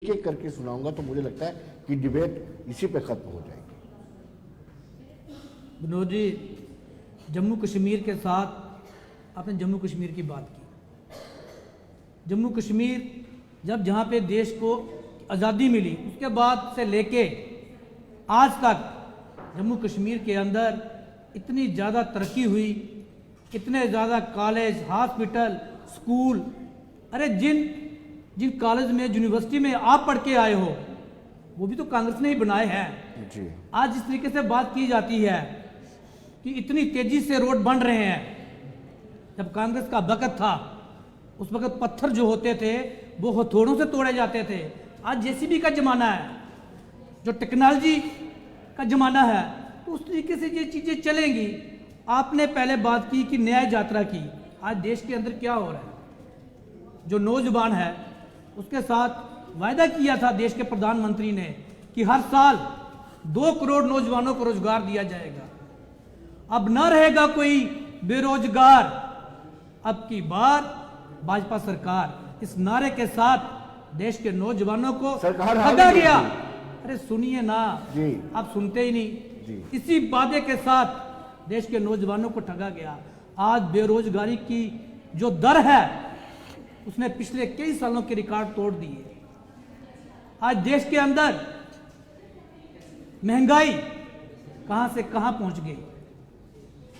एक एक करके सुनाऊंगा तो मुझे लगता है कि डिबेट इसी पे खत्म हो जाएगी। विनोद जी, जम्मू कश्मीर के साथ आपने जम्मू कश्मीर की बात की। जम्मू कश्मीर जब जहाँ पे देश को आज़ादी मिली उसके बाद से लेके आज तक जम्मू कश्मीर के अंदर इतनी ज़्यादा तरक्की हुई, इतने ज़्यादा कॉलेज, हॉस्पिटल, स्कूल, अरे जिन कॉलेज में, यूनिवर्सिटी में आप पढ़ के आए हो वो भी तो कांग्रेस ने ही बनाए हैं जी। आज जिस तरीके से बात की जाती है कि इतनी तेजी से रोड बन रहे हैं, जब कांग्रेस का वक़्त था उस वक़्त पत्थर जो होते थे वो हथौड़ों से तोड़े जाते थे। आज जेसीबी का ज़माना है, जो टेक्नोलॉजी का ज़माना है, तो उस तरीके से ये चीज़ें चलेंगी। आपने पहले बात की कि न्याय यात्रा की। आज देश के अंदर क्या हो रहा है, जो नौजवान है उसके साथ वायदा किया था देश के प्रधानमंत्री ने कि हर साल 2 करोड़ नौजवानों को रोजगार दिया जाएगा। अब न रहेगा कोई बेरोजगार। अब की बार भाजपा सरकार इस नारे के साथ देश के नौजवानों को ठगा गया। अरे सुनिए ना जी, आप सुनते ही नहीं जी। इसी वादे के साथ देश के नौजवानों को ठगा गया। आज बेरोजगारी की जो दर है उसने पिछले कई सालों के रिकॉर्ड तोड़ दिए। आज देश के अंदर महंगाई कहां से कहां पहुंच गई।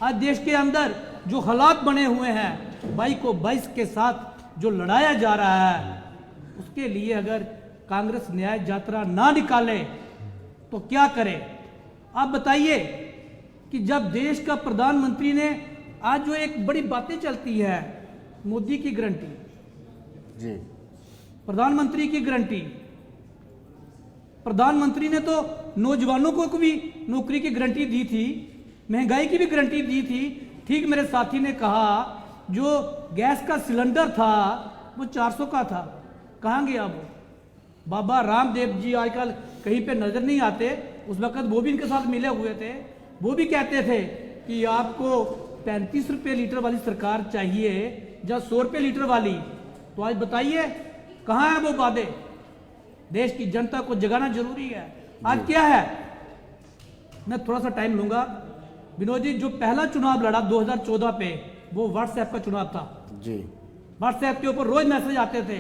आज देश के अंदर जो हालात बने हुए हैं 22 को 22 के साथ जो लड़ाया जा रहा है, उसके लिए अगर कांग्रेस न्याय यात्रा ना निकाले तो क्या करे। आप बताइए कि जब देश का प्रधानमंत्री ने आज जो एक बड़ी बातें चलती है, मोदी की गारंटी जी, प्रधानमंत्री की गारंटी, प्रधानमंत्री ने तो नौजवानों को भी नौकरी की गारंटी दी थी, महंगाई की भी गारंटी दी थी। ठीक मेरे साथी ने कहा जो गैस का सिलेंडर था वो 400 का था, कहाँ गया वो। बाबा रामदेव जी आजकल कहीं पे नजर नहीं आते, उस वक्त वो भी इनके साथ मिले हुए थे। वो भी कहते थे कि आपको 35 रुपये लीटर वाली सरकार चाहिए या 100 रुपये लीटर वाली। तो आज बताइए कहाँ है वो वादे। देश की जनता को जगाना जरूरी है। आज क्या है, मैं थोड़ा सा टाइम लूंगा। विनोद जी, जो पहला चुनाव लड़ा 2014 पे वो व्हाट्सएप का चुनाव था जी। व्हाट्सएप के ऊपर रोज मैसेज आते थे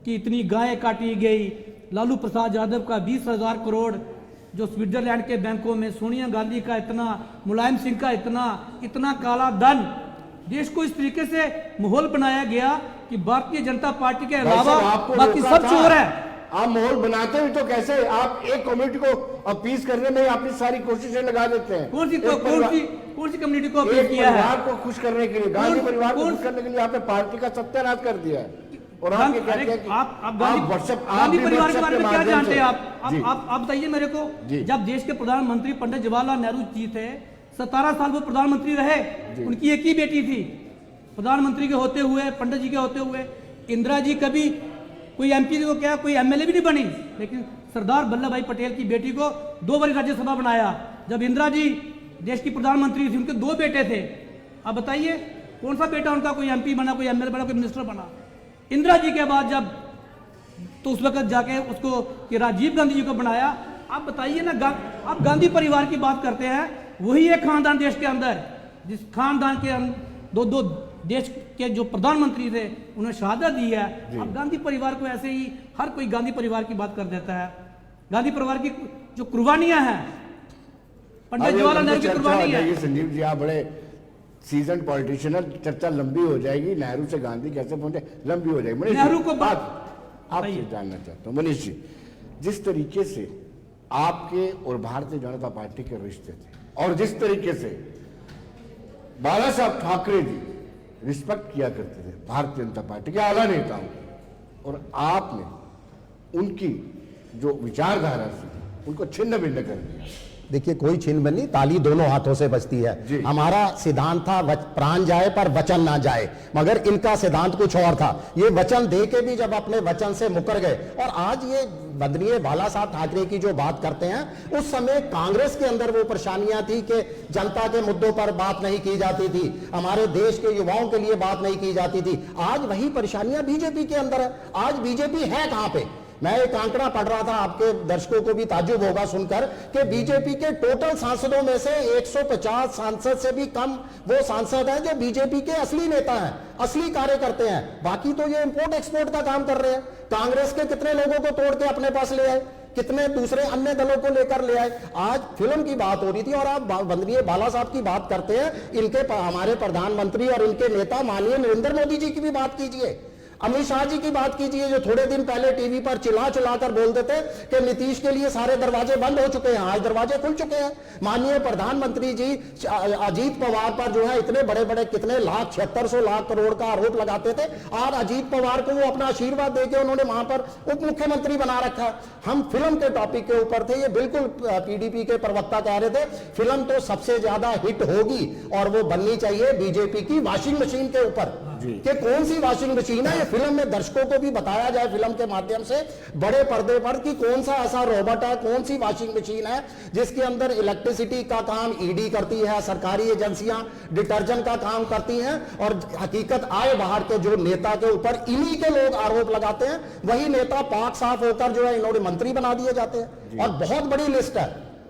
कि इतनी गायें काटी गई, लालू प्रसाद यादव का 20,000 करोड़ जो स्विट्जरलैंड के बैंकों में, सोनिया गांधी का इतना, मुलायम सिंह का इतना काला धन। देश को इस तरीके से माहौल बनाया गया कि भारतीय जनता पार्टी के अलावा बाकी सब चोर है। आप माहौल बनाते हुए तो कैसे आप एक कम्युनिटी को अपील करने में अपनी सारी कोशिशें लगा देते हैं। कौन सी कम्युनिटी को अपील किया है? परिवार को खुश करने के लिए, गांधी परिवार को खुश करने के लिए आपने पार्टी का सत्यानाश कर दिया है। और आप ये कहते हैं कि आप गांधी परिवार के बारे में क्या जानते हैं? आप बताइए मेरे को। जब देश के प्रधानमंत्री पंडित जवाहरलाल नेहरू जी थे, 17 साल वो प्रधानमंत्री रहे, उनकी एक ही बेटी थी। प्रधानमंत्री के होते हुए, पंडित जी के होते हुए इंदिरा जी कभी कोई एमपी को क्या, कोई एमएलए भी नहीं बनी, लेकिन सरदार वल्लभ भाई पटेल की बेटी को 2 बार राज्यसभा बनाया। जब इंदिरा जी देश की प्रधानमंत्री थी, उनके 2 बेटे थे। अब बताइए कौन सा बेटा उनका कोई एमपी बना, कोई एमएलए बना, कोई मिनिस्टर बना। इंदिरा जी के बाद जब तो उस वक्त जाके उसको कि राजीव गांधी जी को बनाया। आप बताइए ना, आप गांधी परिवार की बात करते हैं, वही एक खानदान देश के अंदर, जिस खानदान के 2 देश के जो प्रधानमंत्री थे उन्हें शहादत दी है। अब गांधी परिवार को ऐसे ही हर कोई गांधी परिवार की बात कर देता है। गांधी परिवार की जो कुर्बानियां हैं, पंडित जवाहरलाल नेहरू की कुर्बानी है। संजीव जी, आप बड़े सीजन पॉलिटिशियन, चर्चा लंबी हो जाएगी। नेहरू से गांधी कैसे पहुंचे, लंबी हो जाएगी। नेहरू को आपसे जानना चाहता हूँ मनीष जी, जिस तरीके से आपके और भारतीय जनता पार्टी के रिश्ते थे और जिस तरीके से बाला साहब ठाकरे जी रिस्पेक्ट किया करते थे भारतीय जनता पार्टी के आला नेताओं, और आपने उनकी जो विचारधारा थी उनको छिन्न भिन्न कर दिया। देखिए कोई छीन बनी, ताली दोनों हाथों से बजती जी। है। हमारा सिद्धांत था प्राण जाए पर वचन ना जाए, मगर इनका सिद्धांत कुछ और था। ये वचन दे के भी जब अपने वचन से मुकर गए, और आज ये बदनीय बाला साहब ठाकरे की जो बात करते हैं, उस समय कांग्रेस के अंदर वो परेशानियां थी कि जनता के मुद्दों पर बात नहीं की जाती थी, हमारे देश के युवाओं के लिए बात नहीं की जाती थी। आज वही परेशानियां बीजेपी के अंदर है। आज बीजेपी है कहां पे? मैं एक आंकड़ा पढ़ रहा था, आपके दर्शकों को भी ताज्जुब होगा सुनकर, कि बीजेपी के टोटल सांसदों में से 150 सांसद से भी कम वो सांसद हैं जो बीजेपी के असली नेता हैं, असली कार्य करते हैं। बाकी तो ये इंपोर्ट एक्सपोर्ट का काम कर रहे हैं। कांग्रेस के कितने लोगों को तोड़ के अपने पास ले आए, कितने दूसरे अन्य दलों को लेकर ले आए। आज फिल्म की बात हो रही थी और आप वंदनीय बाला साहब की बात करते हैं। इनके हमारे प्रधानमंत्री और इनके नेता माननीय नरेंद्र मोदी जी की भी बात कीजिए, अमित शाह जी की बात कीजिए, जो थोड़े दिन पहले टीवी पर चिल्ला कर बोलते थे कि नीतीश के लिए सारे दरवाजे बंद हो चुके हैं। आज दरवाजे खुल चुके हैं। माननीय प्रधानमंत्री जी अजीत पवार पर जो है इतने बड़े बड़े कितने लाख 7600 लाख करोड़ का आरोप लगाते थे, आज अजीत पवार को वो अपना आशीर्वाद देके उन्होंने वहां पर उप मुख्यमंत्री बना रखा। हम फिल्म के टॉपिक के ऊपर थे, ये बिल्कुल पीडीपी के प्रवक्ता कह रहे थे फिल्म तो सबसे ज्यादा हिट होगी और वो बननी चाहिए बीजेपी की वॉशिंग मशीन के ऊपर। कि कौन सी वॉशिंग मशीन है, ये फिल्म में दर्शकों को भी बताया जाए फिल्म के माध्यम से बड़े पर्दे पर कि कौन सा ऐसा रोबोट है, कौन सी वॉशिंग मशीन है जिसके अंदर इलेक्ट्रिसिटी का काम ईडी करती है, सरकारी एजेंसियां डिटर्जेंट का काम करती हैं, और हकीकत आए बाहर के जो नेता के ऊपर इन्हीं के लोग आरोप लगाते हैं, वही नेता पाक साफ होकर जो है इन्होंने मंत्री बना दिए जाते हैं। और बहुत बड़ी लिस्ट है,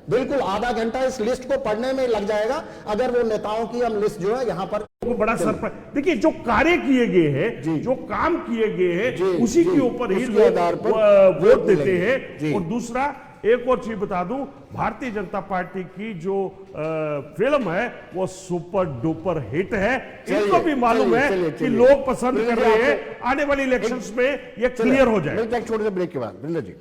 बिल्कुल आधा घंटा इस लिस्ट को पढ़ने में लग जाएगा अगर वो नेताओं की हम लिस्ट जो है यहाँ पर। वो बड़ा सरप्राइज, देखिए जो कार्य किए गए हैं, जो काम किए गए हैं, उसी के ऊपर ही लोग वोट देते हैं। और दूसरा एक और चीज बता दूं, भारतीय जनता पार्टी की जो फिल्म है वो सुपर डुपर हिट है। इनको भी मालूम है कि लोग पसंद कर रहे हैं, आने वाली इलेक्शंस में ये क्लियर हो जाए। छोटे से ब्रेक के बाद वृंदा जी